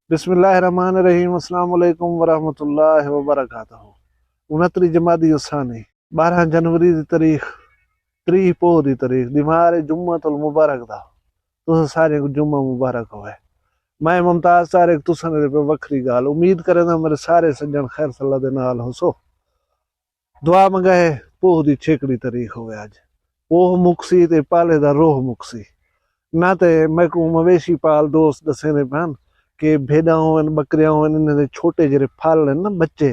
बिस्मिल्लाहिर्रहमानिर्रहीम अस्सलाम वालेकुम वरहमतुल्लाहि वबरकातुहू। 29 जमादी उसानी 12 जनवरी की तारीख 3 पोह की तारीख दिमारे जुम्मतुल मुबारक दा तुस सारे को जुम्मा मुबारक होवे। मैं मुमताज तारिक तुसन पे वखरी गाल उम्मीद करें मेरे सारे सज्जन खैर सल्ला दे नाल होसो। दुआ मंगाए पोह दी 6 तारीख होवे। अज पोह मुक्सी ते पाले दा रोह मुक्सी ना ते मैं को मवेशी पाल दोस्त दसे ने पैन कि भेड़ा होन बकरियां होन इन्हें छोटे जेरे फल हैं ना बच्चे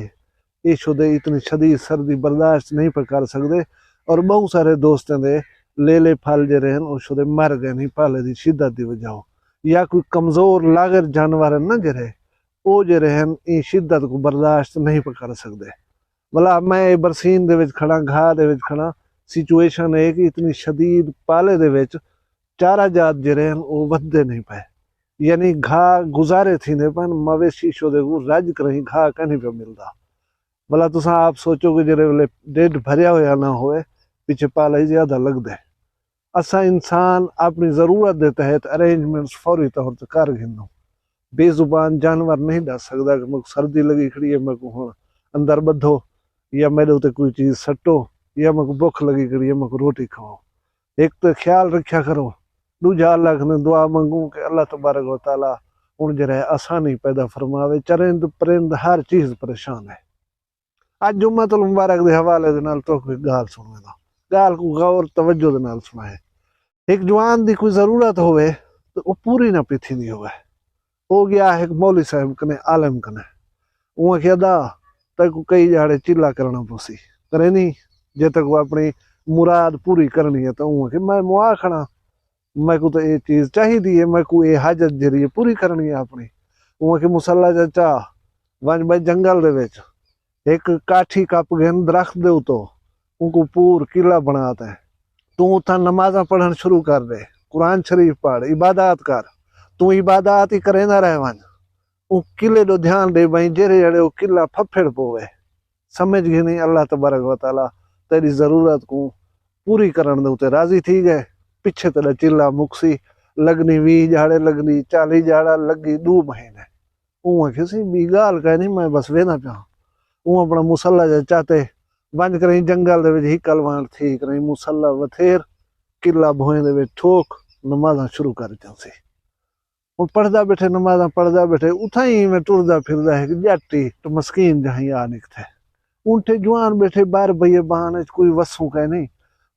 ये शुदे इतनी शदीद सर्दी बर्दाश्त नहीं पर कर सकते और बहुत सारे दोस्तों दे ले फल जेरे हैं वो शुदे मर गए नहीं पाले दी शिद्दत दी वजह या कोई कमजोर लागर जानवर है ना जेरे वो जेरे हैं इन शिद्दत को बर्दाश्त नहीं पर कर सकते। भला मैं बरसीन दे विच खड़ा घाह दे विच खड़ा सिचुएशन है कि इतनी शदीद पाले दे विच चारा जात जेरे हैं वो वधदे नहीं पाए यानी घाह गुजारे थींदे पन मवेशी शोदे को रज कहीं घाह कहीं पे मिलता। भला तुसा आप सोचो कि जरे वेले ढिड भरिया होया ना होए पीछे पाला ही ज्यादा लगदे। असा इंसान अपनी जरूरत दे तहत अरेंजमेंट्स फौरी तौर पर कर गिनो। बेजुबान जानवर नहीं दस सकता कि मुझे सर्दी लगी खड़ी है मैं को हुण अंदर बधो या मेरे उते कोई चीज सट्टो या मैं को भुख लगी खड़ी है मैं को रोटी खाओ। एक तो ख्याल रखा करो दूजा अल्लाह ने दुआ मंगू कि अल्लाह तबारक व तआला उन जरा आसानी पैदा फरमावे। चरिंद परिंद हर चीज परेशान है। अज जुम्मतुल मुबारक के हवाले दे नाल तो कोई गाल सुनवेदा गाल को गौर तवज्जो दे नाल सुना है। एक जवान दी कोई जरूरत होवे तो वो पूरी ना पीथी दी होवे। हो गया एक मौली साहब कने आलम कने उहाँ के अदा तक कई जाड़े चिल्ला करना पोसी करे नहीं जे तक वो अपनी मुराद पूरी करनी है तो उहाँ के मैं मुआ खड़ा मैं को तो ये चीज चाहिए है मैं को ये हाजत जरिए पूरी करनी है अपनी। उहाँ के मुसल्ला चाचा वंज भाई जंगल दे विच एक काठी कप गए दरख्त दे तो उनको पूर किला बनाता है। तू उथा नमाजा पढ़न शुरू कर दे कुरान शरीफ पढ़ इबादत कर तू इबादत ही करे ना रह वंज उ किले दो ध्यान दे भाई जेरे जड़े वो किला फफेड़ पोवे समझ गए नहीं अल्लाह तबारक व तआला तेरी जरूरत को पूरी करन दे उते राजी थी गए। पिछे तेरा चिल्ला मुक्सी लगनी 20 जाड़े लगनी 40 जाड़ा लगी 2 महीने उहाँ किसी भी गाल कह नहीं मैं बस वेना पिया उ अपना मुसल्ला जा चाहते बंद करें जंगल दे विच हिकल वाण थी करें मुसल्ला वथेर किला भोए दे विच ठोक नमाज़ां शुरू कर चलसी। हुण पढ़दा बैठे नमाज़ां पढ़दा बैठे उथा ही में टुरदा फिरदा है कि जाटी तो मस्कीन जहीं आ निकथे उनठे जवान बैठे बाहर भैया बहाने कोई वसू कह नहीं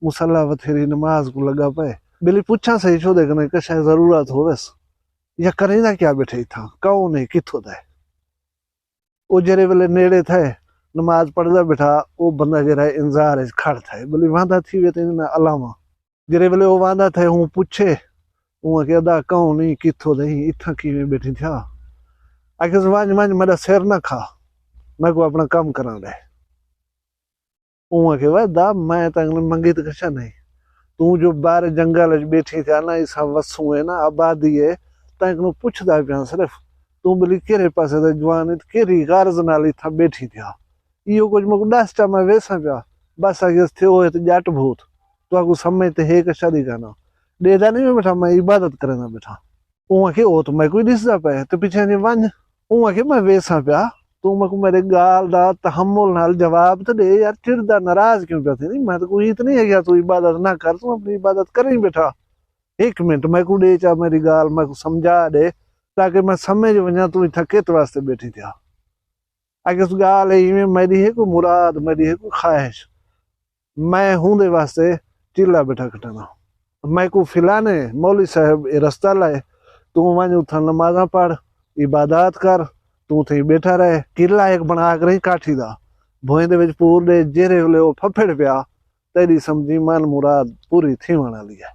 मुसल्ला वथेरी नमाज को लगा पे बिली पूछा सही छो देखने कशा जरूरत होवेस या करेंदा क्या बैठे था कौन है किथों दा वो जरे वेले नेड़े थे नमाज पढ़दा बैठा वो बंदा जरा इंतजार खड़ था बोली वांदा थी वे तेना अलामा जरे वेले वो वांदा थे हूँ पूछे हूँ के अदा कौन नहीं किथों दही इथा किवें बैठी था आखिर वंज वंज मेरा सिर ना खा मैं को अपना काम करा दे उहाँ के वादा मैं तंग मंगी तो कशा नहीं तू जो बाहर जंगल बैठी था ना इस वसू है ना आबादी है तंग नु पुछदा पिया सिर्फ तू बोली केरे पासे दा जवान केरी गारज नाल इथा बैठी था इहो कुछ मको दसटा मैं वैसा पिया बस आगे थे हो तो जाट भूत तो आगू समय ते है कशा दी गाना डेदा नहीं बैठा मैं इबादत करना बैठा उहाँ के ओ तो मैं कोई दिसदा पे तो पीछे ने वन उहाँ के मैं वैसा पिया तू मको मेरे गाल दा तहम्मुल नाल जवाब तो दे यार चिड़दा नाराज क्यों पिया थी नहीं मैं तो कोई इतनी है क्या तू इबादत ना कर तू अपनी इबादत कर ही बैठा 1 मिनट मैं को दे चा मेरी गाल मैं को समझा दे ताकि मैं समझ वना तू इथा केत वास्ते बैठी था आगे उस गाल है मेरी है कोई मुराद मेरी है कोई ख्वाहिश मैं हूं दे वास्ते चिल्ला बैठा कटना मैं को फिलाने मौली साहब ये रास्ता लाए तू वंज उथा नमाजा पढ़ इबादत कर तू थे बैठा रहे किला एक बना कर ही काठी दा भोए दे विच पूर दे जेरे वेले वो फफेड़ पिया तेरी समझी मन मुराद पूरी थी वाली है।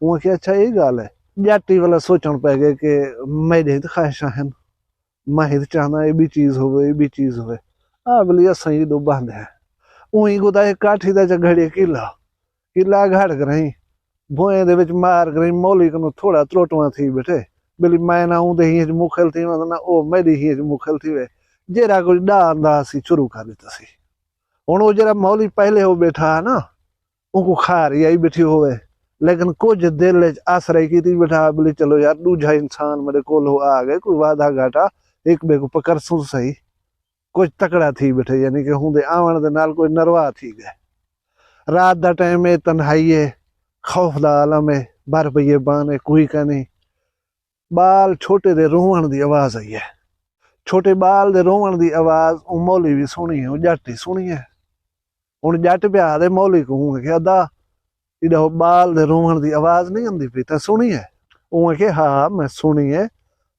वो कि अच्छा ये गाल है जाटी वाला सोचण पै गए कि मेरे तो ख्वाहिशां हैं मैं तो चाहना ये भी चीज होवे ये भी चीज होवे आ बोली असां ये दो बंद है उही गोदा एक काठी दा झगड़े किला किला घड़ करई भोए दे विच मार करई मौली कनो थोड़ा त्रोटवा थी बैठे बिली मैं ना हूं ही मुखल थी ना ओ मेरी ही मुखल थी वे जेरा कुछ डा अंदाज शुरू कर देता सी। हुण वो जरा मौली पहले हो बैठा है ना उनको खा रही आई बैठी होवे लेकिन कुछ दिल च आसरे की बैठा बोले चलो यार दूजा इंसान मेरे को आ गए कोई वादा घाटा एक बे को पकड़ सू सही कुछ तकड़ा थी बैठे यानी कि हूं आवन दे नाल कोई नरवा थी गए रात दा टाइम है तन्हाई है खौफ दा आलम है बार बइये बान है कोई का नहीं बाल छोटे दे रोवण दी आवाज आई है छोटे बाल दे रोवण दी आवाज मौली भी सुनी है जट ही सुनी है हुण जट पे आदे मौली को हूं कि अदा इधो बाल दे रोवण दी आवाज नहीं आंदी पई ता सुनी है उहे के हाँ मैं सुनी है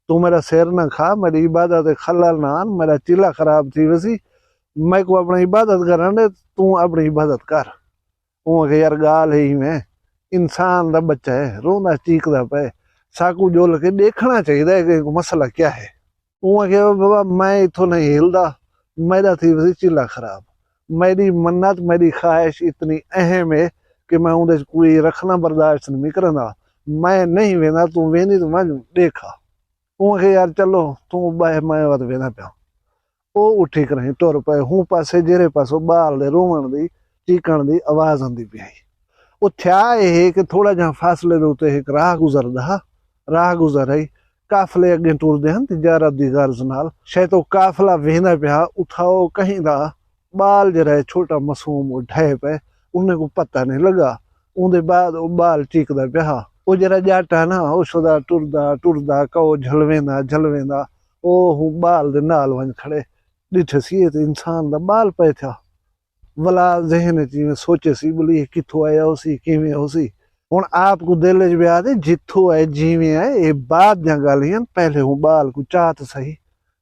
तू मेरा सिर ना खा मेरी इबादत खलल ना आन मेरा चिल्ला खराब थी वैसी मैं को अपनी इबादत करने तू अपनी इबादत कर उहे के यार गाल है ही में इंसान दा बच्चा है रोंदा चीकदा पे साकू जोल के देखना चाहिए कि मसला क्या है उहे के बाबा मैं इथों नहीं हिलदा मेरा थी वैसी चिल्ला खराब मेरी मन्नत मेरी ख्वाहिश इतनी अहम है कि मैं उहदे कोई रखना बर्दाश्त नहीं करना मैं नहीं वेंदा तू वेंदी तो मैं देखा उहे यार चलो तू बाहे मैं वत वेंदा पिया ओ उठी कर तुर पे हूं पासे जेरे पासो बाल दे रोवण दी चीकण दी आवाज आंदी पई वो थया है कि थोड़ा जहा फासले दे उत्ते एक राह गुजरदा राह गुजर है काफले अगे टुरदे हैं तिजारत दी गर्ज नाल शायद वो काफला वेंदा पिया उठाओ कहीं दा बाल जरा छोटा मासूम उठाए पे उन्हें को पता नहीं लगा उनके बाद वो बाल चीकदा पिया वो जरा जाटा ना उसदा टुरदा टुरदा कहो झलवेंदा झलवेंदा ओ हूं बाल दे नाल वन खड़े डिठे सी ते इंसान दा बाल पे था वला जहन च सोचे सी बोली किथों आया उसी किवें उसी हुण आपको दिल च ब्याह दे जिथों है जिवें है ये बाद दियां गल्लां पहले हूं बाल को चाहत सही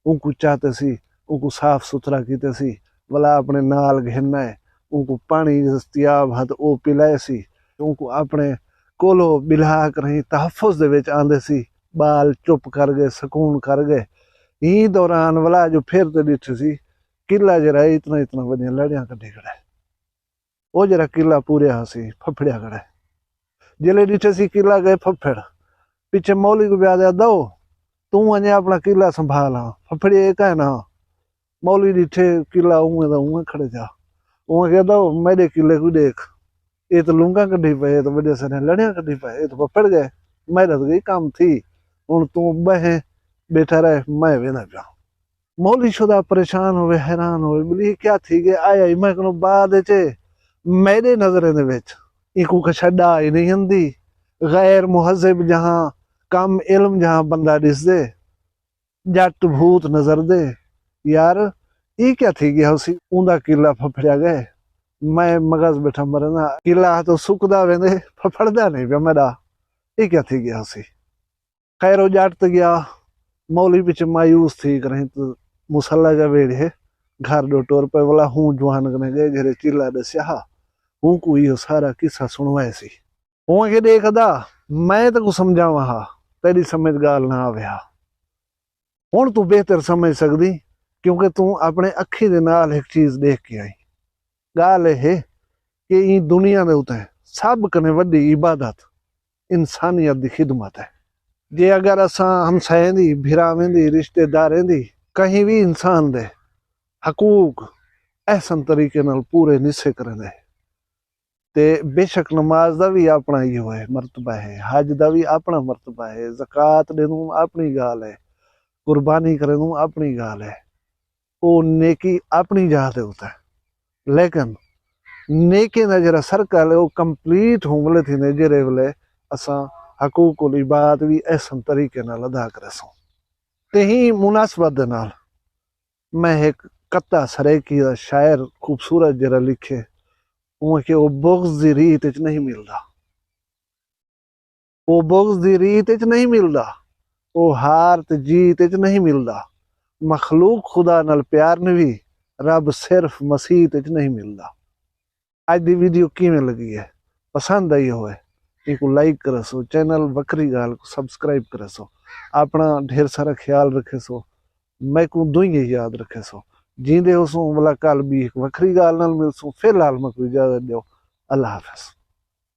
उनको चाहते सी उनको साफ सुथरा कीते सी वला अपने नाल घेरना है उनको पानी दस्तियाब हद ओ पिलाए सी उनको अपने कोलो बिला कर तहफुज दे विच आंदे सी बाल चुप कर गए सुकून कर गए ई दौरान वाला जो फिर तो डिठ सी किला जरा इतना इतना वधिया लड़ियां कड्ढी खड़ा वो जरा किला पूरे हसी फफड़िया खड़ा जिले डिठे सी किला गए फफड़ पीछे मौली को ब्याह दो तू अने अपना किला संभाल हाँ फफड़ी एक है ना मौली डिठे किला उए खड़े जा उहे कह दो मेरे किले को देख ये तो लूंगा कड्ढी पे तो वजह से लड़ियां कड्ढी पे ये तो फफड़ गए मेहनत गई काम थी हुण तू बहे बैठा रहे मैं वेंदा पिया मौली शुदा परेशान होवे हैरान होवे बोली क्या थी गए आया ही मैं कनो बाद च मेरे नजरे दे विच इको छड्डा ही नहीं आंदी गैर मुहज़्ज़िब जहां कम इल्म जहां बंदा दिसदे जट भूत नजर दे यार ये क्या थी गया उसी उंदा किला फफड़िया गए मैं मगज बैठा मरना किला तो सुकदा वेंदे फफड़दा नहीं पिया मेरा ये क्या थी गया उसी खैर वो जट तो गया मौली पिछ मायूस थी करें तो मुसल्ला जा वेड़े घर दो टोर पे वाला हूं जवान कने गए जेरे चिल्ला दस्या हूं को यो सारा किस्सा सुनवाए सी हूं के देखदा मैं तो कुछ समझावा हा तेरी समझ गाल ना आवे हा हुण तू बेहतर समझ सकदी क्योंकि तू अपने अखी दे नाल एक चीज देख के आई गाल है कि ई दुनिया दे उते सब कने वड्डी इबादत इंसानियत दी खिदमत है जे अगर असा हमसाएं दी भिरावें दी रिश्तेदारें दी कहीं भी इंसान दे हकूक एहसन तरीके नाल पूरे निस्से करें ते बेशक नमाज दा भी अपना ही है मरतबा है हज दा भी अपना मरतबा है ज़कात देनू अपनी गाल है कुर्बानी करेनू अपनी गाल है वो नेकी अपनी जहा ते होता है लेकिन नेके दा जरा सर्कल है वो कंप्लीट हों वाले थी जेरे वाले असा हकूकुल इबाद भी एहसन तरीके नाल अदा करे सो ते ही मुनासबत दे नाल मैं एक कत्ता सरेकी दा शायर खूबसूरत जरा लिखे उहे कि वो बुग़्ज़ दी रीत च नहीं मिलदा वो बुग़्ज़ दी रीत च नहीं मिलदा वो हार ते जीत च नहीं मिलदा मखलूक खुदा नाल प्यार ने भी रब सिर्फ मसीह च नहीं मिलदा अज दी वीडियो किवें लगी है पसंद आई होए इनको लाइक करे सो चैनल वक्री गाल को सब्सक्राइब करे सो अपना ढेर सारा ख्याल रखे सो मैं को दुई याद रखे सो जींदे हो सो वाला कल भी एक वक्री गाल नाल मिल सो फिलहाल मैं कोई इजाजत दो अल्लाह हाफिज़।